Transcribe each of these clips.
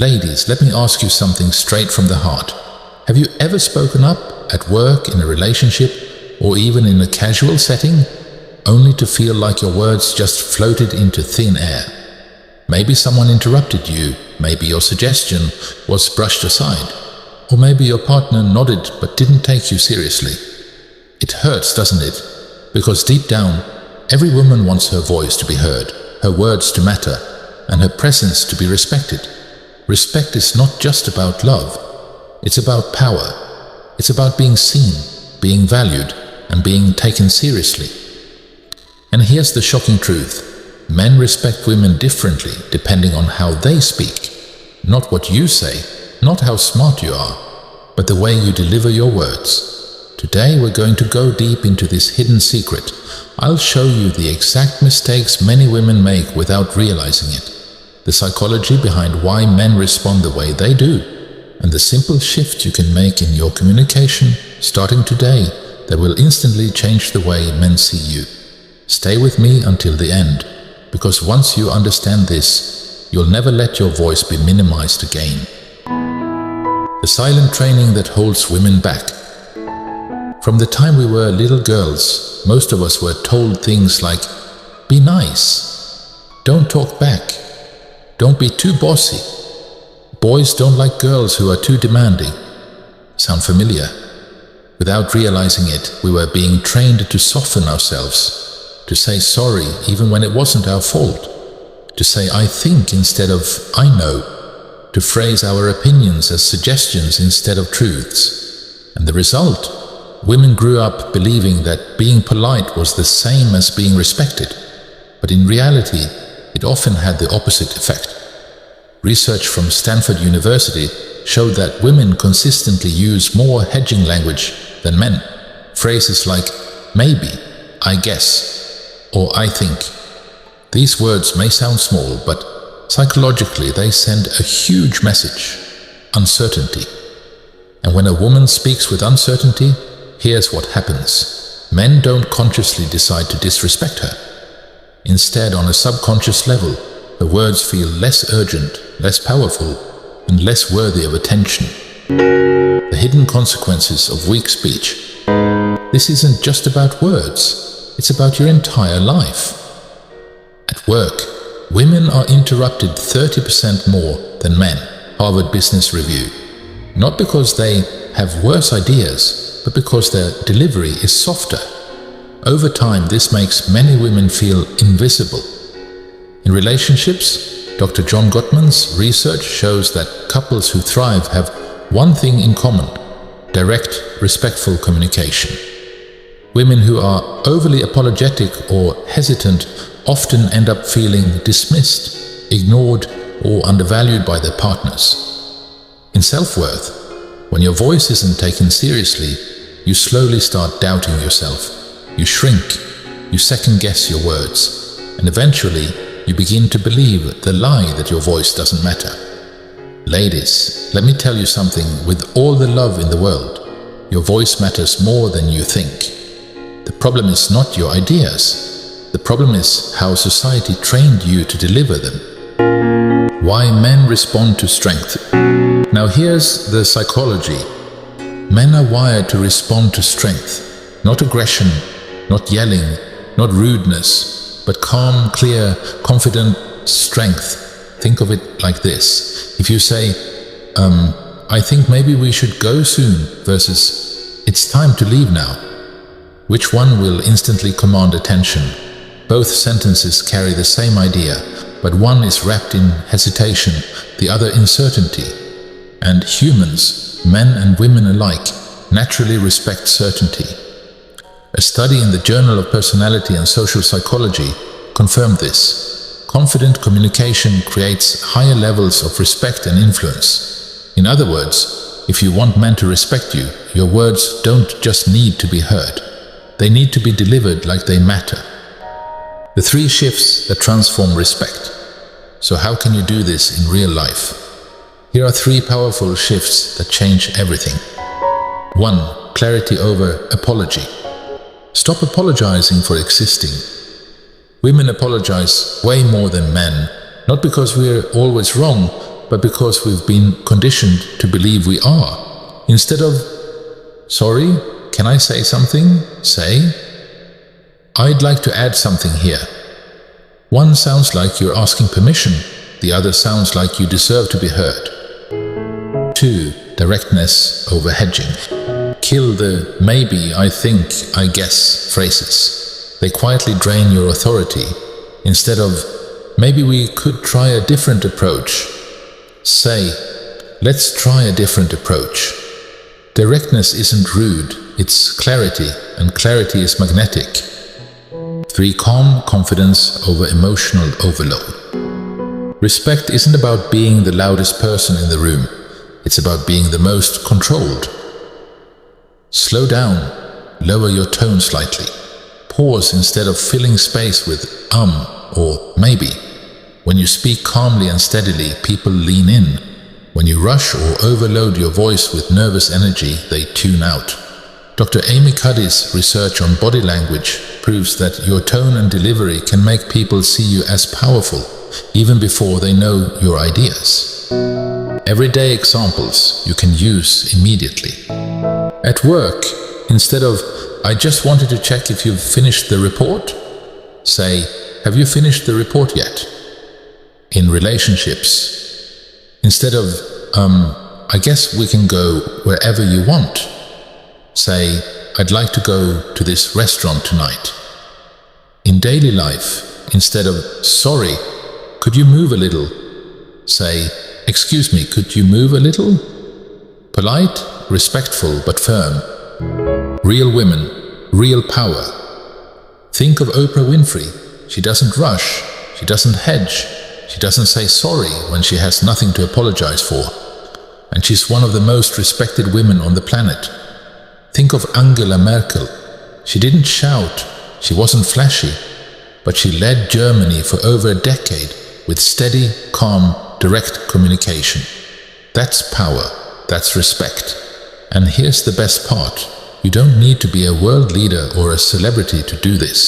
Ladies, let me ask you something straight from the heart. Have you ever spoken up at work, in a relationship, or even in a casual setting, only to feel like your words just floated into thin air? Maybe someone interrupted you, maybe your suggestion was brushed aside, or maybe your partner nodded but didn't take you seriously. It hurts, doesn't it? Because deep down, every woman wants her voice to be heard, her words to matter, and her presence to be respected. Respect is not just about love. It's about power. It's about being seen, being valued, and being taken seriously. And here's the shocking truth. Men respect women differently depending on how they speak. Not what you say, not how smart you are, but the way you deliver your words. Today we're going to go deep into this hidden secret. I'll show you the exact mistakes many women make without realizing it. The psychology behind why men respond the way they do, and the simple shift you can make in your communication starting today that will instantly change the way men see you. Stay with me until the end, because once you understand this, you'll never let your voice be minimized again. The silent training that holds women back. From the time we were little girls, most of us were told things like, "Be nice," "Don't talk back," "Don't be too bossy," "Boys don't like girls who are too demanding." Sound familiar? Without realizing it, we were being trained to soften ourselves, to say sorry even when it wasn't our fault, to say "I think" instead of "I know," to phrase our opinions as suggestions instead of truths. And the result? Women grew up believing that being polite was the same as being respected, but in reality, it often had the opposite effect. Research from Stanford University showed that women consistently use more hedging language than men. Phrases like "maybe," "I guess," or "I think." These words may sound small, but psychologically they send a huge message: uncertainty. And when a woman speaks with uncertainty, here's what happens. Men don't consciously decide to disrespect her. Instead, on a subconscious level, the words feel less urgent, less powerful, and less worthy of attention. The hidden consequences of weak speech. This isn't just about words, it's about your entire life. At work, women are interrupted 30% more than men, Harvard Business Review. Not because they have worse ideas, but because their delivery is softer. Over time, this makes many women feel invisible. In relationships, Dr. John Gottman's research shows that couples who thrive have one thing in common: direct, respectful communication. Women who are overly apologetic or hesitant often end up feeling dismissed, ignored, or undervalued by their partners. In self-worth, when your voice isn't taken seriously, you slowly start doubting yourself. You shrink, you second-guess your words, and eventually you begin to believe the lie that your voice doesn't matter. Ladies, let me tell you something with all the love in the world. Your voice matters more than you think. The problem is not your ideas. The problem is how society trained you to deliver them. Why men respond to strength. Now here's the psychology. Men are wired to respond to strength, not aggression, not yelling, not rudeness, but calm, clear, confident strength. Think of it like this. If you say, "I think maybe we should go soon," versus "It's time to leave now," which one will instantly command attention? Both sentences carry the same idea, but one is wrapped in hesitation, the other in certainty. And humans, men and women alike, naturally respect certainty. A study in the Journal of Personality and Social Psychology confirmed this. Confident communication creates higher levels of respect and influence. In other words, if you want men to respect you, your words don't just need to be heard. They need to be delivered like they matter. The 3 shifts that transform respect. So how can you do this in real life? Here are 3 powerful shifts that change everything. 1. Clarity over apology. Stop apologizing for existing. Women apologize way more than men, not because we're always wrong, but because we've been conditioned to believe we are. Instead of, "Sorry, can I say something?" say, "I'd like to add something here." One sounds like you're asking permission, the other sounds like you deserve to be heard. 2. Directness over hedging. Kill the maybe, I think, I guess phrases. They quietly drain your authority. Instead of, "Maybe we could try a different approach," say, "Let's try a different approach." Directness isn't rude, it's clarity, and clarity is magnetic. 3. Calm confidence over emotional overload. Respect isn't about being the loudest person in the room, it's about being the most controlled. Slow down, lower your tone slightly. Pause instead of filling space with or maybe. When you speak calmly and steadily, people lean in. When you rush or overload your voice with nervous energy, they tune out. Dr. Amy Cuddy's research on body language proves that your tone and delivery can make people see you as powerful, even before they know your ideas. Everyday examples you can use immediately. At work, instead of, "I just wanted to check if you've finished the report," say, "Have you finished the report yet?" In relationships, instead of, "I guess we can go wherever you want," say, "I'd like to go to this restaurant tonight." In daily life, instead of, "Sorry, could you move a little?" say, "Excuse me, could you move a little?" Polite, respectful, but firm. Real women, real power. Think of Oprah Winfrey. She doesn't rush, she doesn't hedge, she doesn't say sorry when she has nothing to apologize for. And she's one of the most respected women on the planet. Think of Angela Merkel. She didn't shout, she wasn't flashy, but she led Germany for over a decade with steady, calm, direct communication. That's power, that's respect. And here's the best part. You don't need to be a world leader or a celebrity to do this.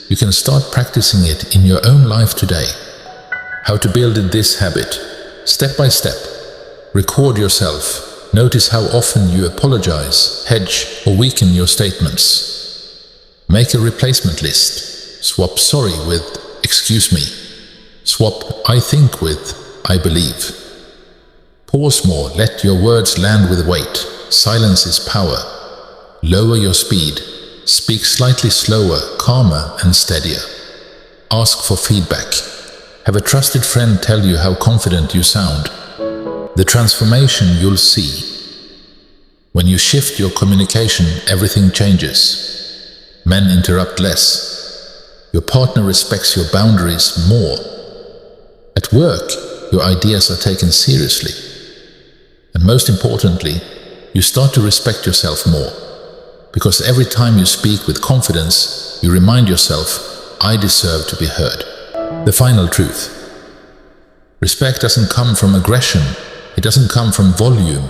You can start practicing it in your own life today. How to build this habit? Step by step. Record yourself. Notice how often you apologize, hedge, or weaken your statements. Make a replacement list. Swap sorry with excuse me. Swap I think with I believe. Pause more, let your words land with weight. Silence is power. Lower your speed. Speak slightly slower, calmer, and steadier. Ask for feedback. Have a trusted friend tell you how confident you sound. The transformation you'll see. When you shift your communication, everything changes. Men interrupt less. Your partner respects your boundaries more. At work, your ideas are taken seriously. And most importantly, you start to respect yourself more. Because every time you speak with confidence, you remind yourself, I deserve to be heard. The final truth. Respect doesn't come from aggression. It doesn't come from volume.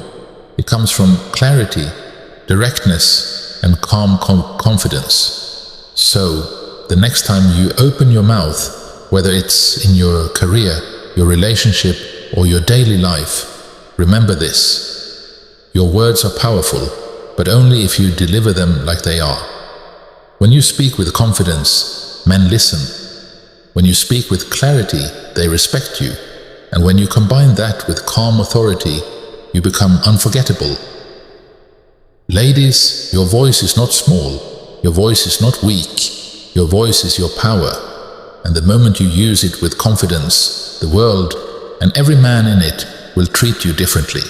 It comes from clarity, directness, and calm confidence. So, the next time you open your mouth, whether it's in your career, your relationship, or your daily life, remember this. Your words are powerful, but only if you deliver them like they are. When you speak with confidence, men listen. When you speak with clarity, they respect you. And when you combine that with calm authority, you become unforgettable. Ladies, your voice is not small. Your voice is not weak. Your voice is your power. And the moment you use it with confidence, the world, and every man in it, will treat you differently.